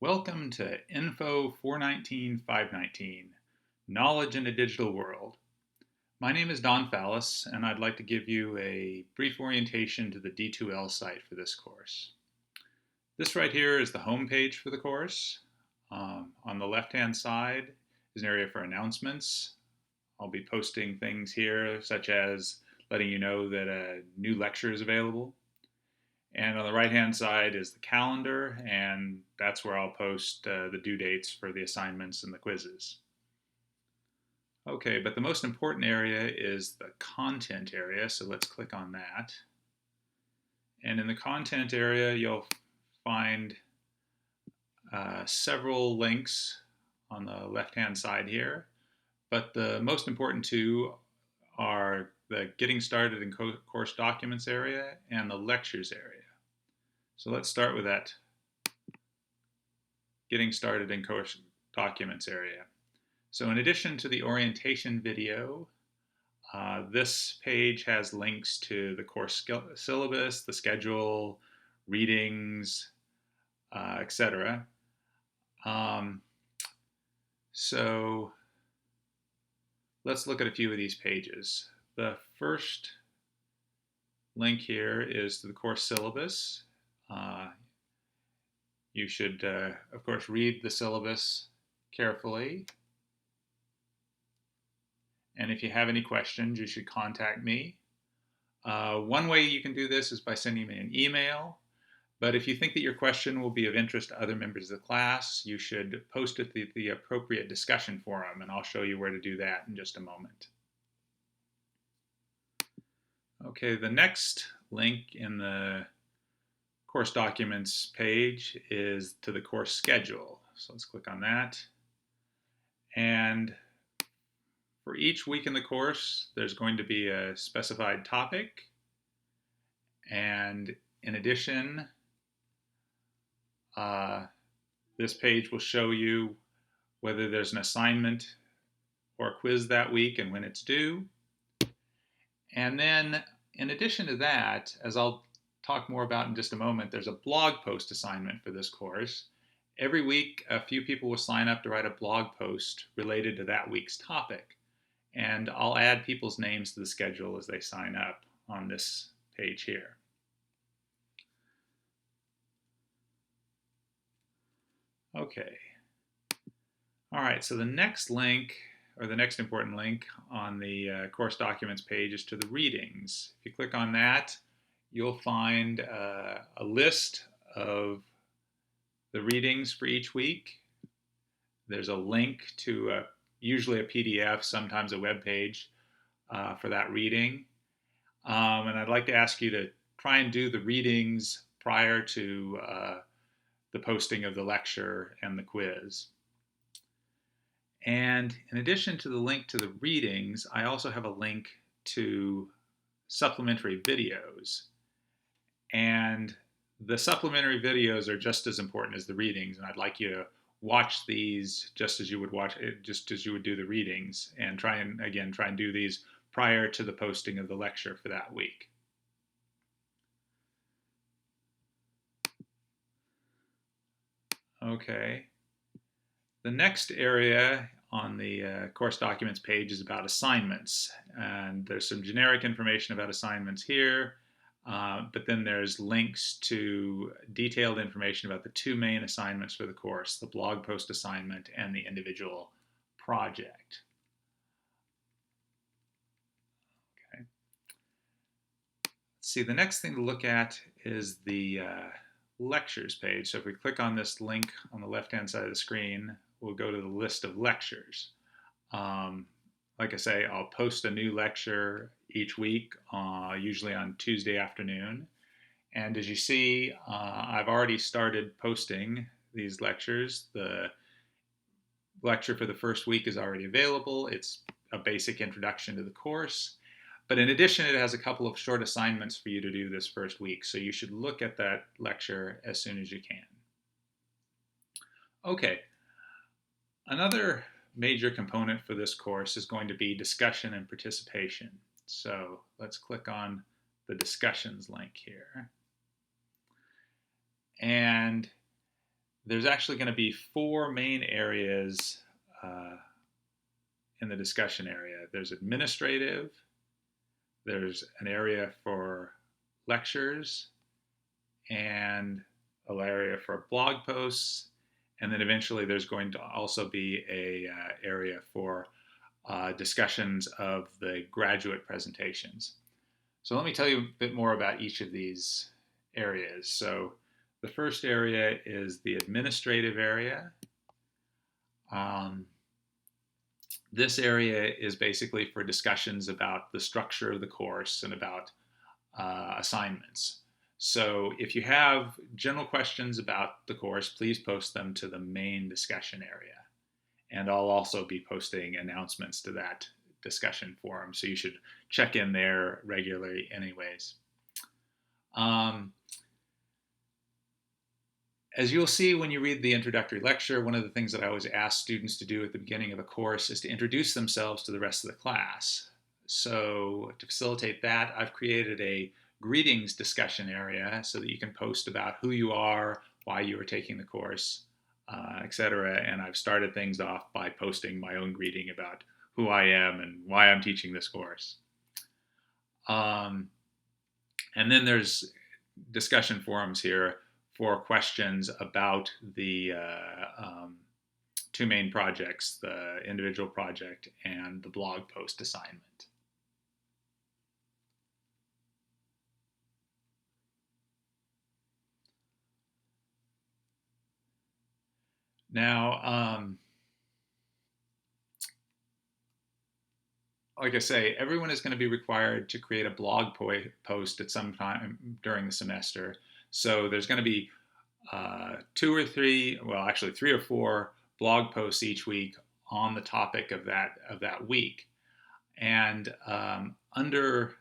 Welcome to Info 419-519, Knowledge in a Digital World. My name is Don Fallis, and I'd like to give you a brief orientation to the D2L site for this course. This right here is the home page for the course. On the left-hand side is an area for announcements. I'll be posting things here, such as letting you know that a new lecture is available. And on the right-hand side is the calendar, and that's where I'll post the due dates for the assignments and the quizzes. Okay, but the most important area is the content area, so let's click on that. And in the content area, you'll find several links on the left-hand side here, but the most important two are the Getting Started in Course Documents area and the Lectures area. So let's start with that Getting Started in Course Documents area. So in addition to the orientation video, this page has links to the course syllabus, the schedule, readings, etc. So let's look at a few of these pages. The first link here is to the course syllabus. You should, of course, read the syllabus carefully. And if you have any questions, you should contact me. One way you can do this is by sending me an email. But if you think that your question will be of interest to other members of the class, you should post it to the appropriate discussion forum, and I'll show you where to do that in just a moment. Okay, the next link in the course documents page is to the course schedule. So let's click on that. And for each week in the course, there's going to be a specified topic. And in addition, this page will show you whether there's an assignment or a quiz that week and when it's due. And then in addition to that, as I'll talk more about in just a moment, there's a blog post assignment for this course. Every week, a few people will sign up to write a blog post related to that week's topic. And I'll add people's names to the schedule as they sign up on this page here. Okay. All right, so the next link, or the next important link on the course documents page is to the readings. If you click on that, you'll find a list of the readings for each week. There's a link to usually a PDF, sometimes a web page for that reading. And I'd like to ask you to try and do the readings prior to the posting of the lecture and the quiz. And in addition to the link to the readings, I also have a link to supplementary videos. And the supplementary videos are just as important as the readings, and I'd like you to watch these just as you would do the readings, and try and do these prior to the posting of the lecture for that week. Okay. The next area on the course documents page is about assignments, and there's some generic information about assignments here, but then there's links to detailed information about the two main assignments for the course, the blog post assignment and the individual project. Okay. Let's see, the next thing to look at is the lectures page. So if we click on this link on the left-hand side of the screen, we'll go to the list of lectures. Like I say, I'll post a new lecture each week, usually on Tuesday afternoon. And as you see, I've already started posting these lectures. The lecture for the first week is already available. It's a basic introduction to the course. But in addition, it has a couple of short assignments for you to do this first week. So you should look at that lecture as soon as you can. Okay. Another major component for this course is going to be discussion and participation. So let's click on the discussions link here. And there's actually going to be four main areas uh, in the discussion area. There's administrative, there's an area for lectures, and an area for blog posts, and then eventually there's going to also be a area for discussions of the graduate presentations. So let me tell you a bit more about each of these areas. So the first area is the administrative area. Um, this area is basically for discussions about the structure of the course and about assignments. So if you have general questions about the course, please post them to the main discussion area. And I'll also be posting announcements to that discussion forum, so you should check in there regularly anyways. As you'll see when you read the introductory lecture, one of the things that I always ask students to do at the beginning of a course is to introduce themselves to the rest of the class. So to facilitate that, I've created a greetings discussion area so that you can post about who you are, why you are taking the course, etc. And I've started things off by posting my own greeting about who I am and why I'm teaching this course. And then there's discussion forums here for questions about the two main projects, the individual project and the blog post assignment. Now, like I say, everyone is going to be required to create a blog post at some time during the semester. So there's going to be two or three, well, actually 3 or 4 blog posts each week on the topic of that week. And under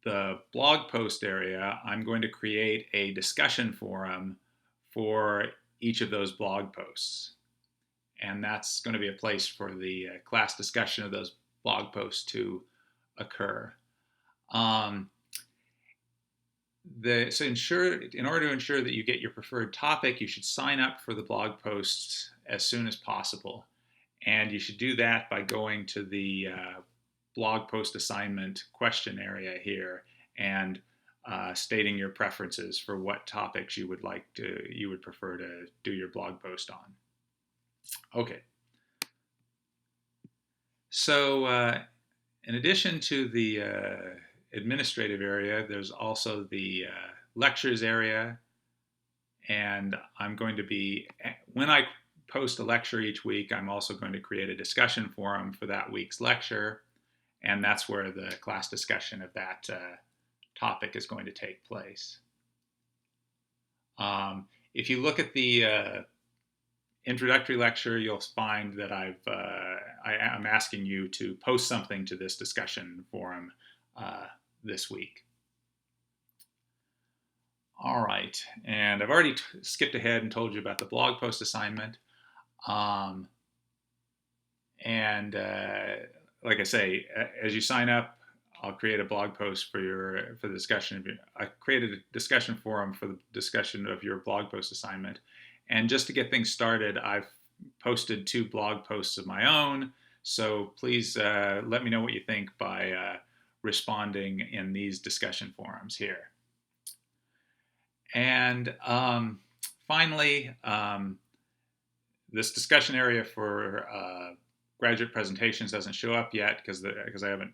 the blog post area, I'm going to create a discussion forum for each of those blog posts. And that's going to be a place for the class discussion of those blog posts to occur. So in order to ensure that you get your preferred topic, you should sign up for the blog posts as soon as possible. And you should do that by going to the blog post assignment question area here and stating your preferences for what topics you would prefer to do your blog post on. Okay. So in addition to the administrative area, there's also the lectures area. And I'm going to be, when I post a lecture each week, I'm also going to create a discussion forum for that week's lecture. And that's where the class discussion of that topic is going to take place. If you look at the introductory lecture, you'll find that I'm asking you to post something to this discussion forum this week. All right, and I've already skipped ahead and told you about the blog post assignment. And like I say, as you sign up, I'll create a blog post for the discussion. I created a discussion forum for the discussion of your blog post assignment. And just to get things started, I've posted 2 blog posts of my own. So please let me know what you think by responding in these discussion forums here. And finally, this discussion area for graduate presentations doesn't show up yet because I haven't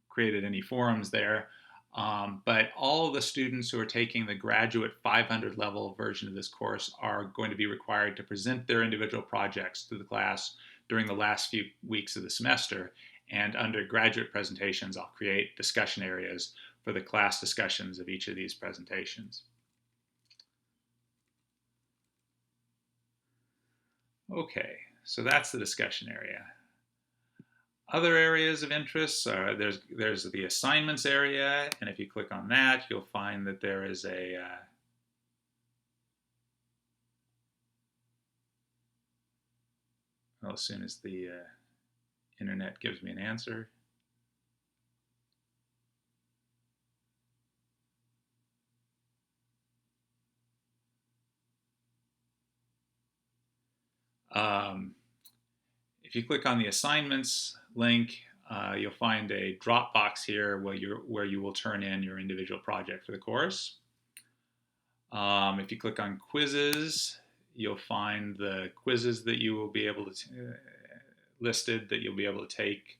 created any forums there. But all of the students who are taking the graduate 500 level version of this course are going to be required to present their individual projects to the class during the last few weeks of the semester. And under graduate presentations, I'll create discussion areas for the class discussions of each of these presentations. Okay, so that's the discussion area. Other areas of interest, there's the assignments area, and if you click on that, you'll find that there is a well, as soon as the internet gives me an answer. Um, if you click on the assignments link, you'll find a Dropbox here where you will turn in your individual project for the course. If you click on quizzes, you'll find the quizzes that you will be able to listed that you'll be able to take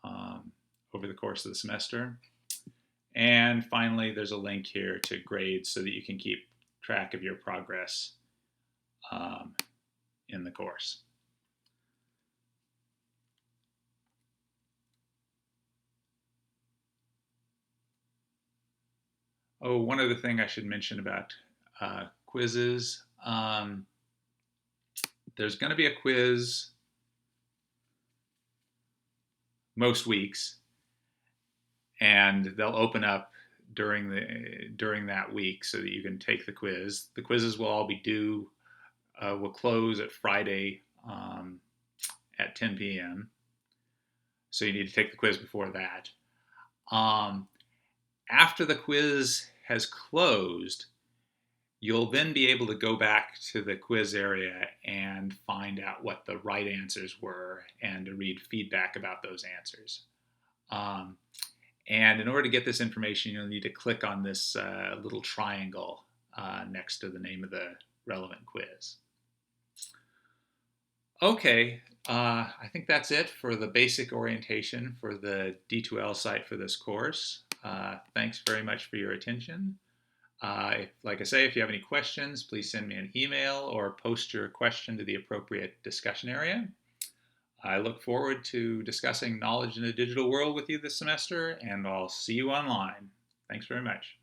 over the course of the semester. And finally, there's a link here to grades so that you can keep track of your progress in the course. Oh, one other thing I should mention about quizzes. There's going to be a quiz most weeks, and they'll open up during that week so that you can take the quiz. The quizzes will all be due. Will close at Friday at 10 p.m. So you need to take the quiz before that. After the quiz has closed, you'll then be able to go back to the quiz area and find out what the right answers were and to read feedback about those answers. And in order to get this information, you'll need to click on this little triangle next to the name of the relevant quiz. Okay, I think that's it for the basic orientation for the D2L site for this course. Thanks very much for your attention. Like I say, if you have any questions, please send me an email or post your question to the appropriate discussion area. I look forward to discussing knowledge in a digital world with you this semester, and I'll see you online. Thanks very much.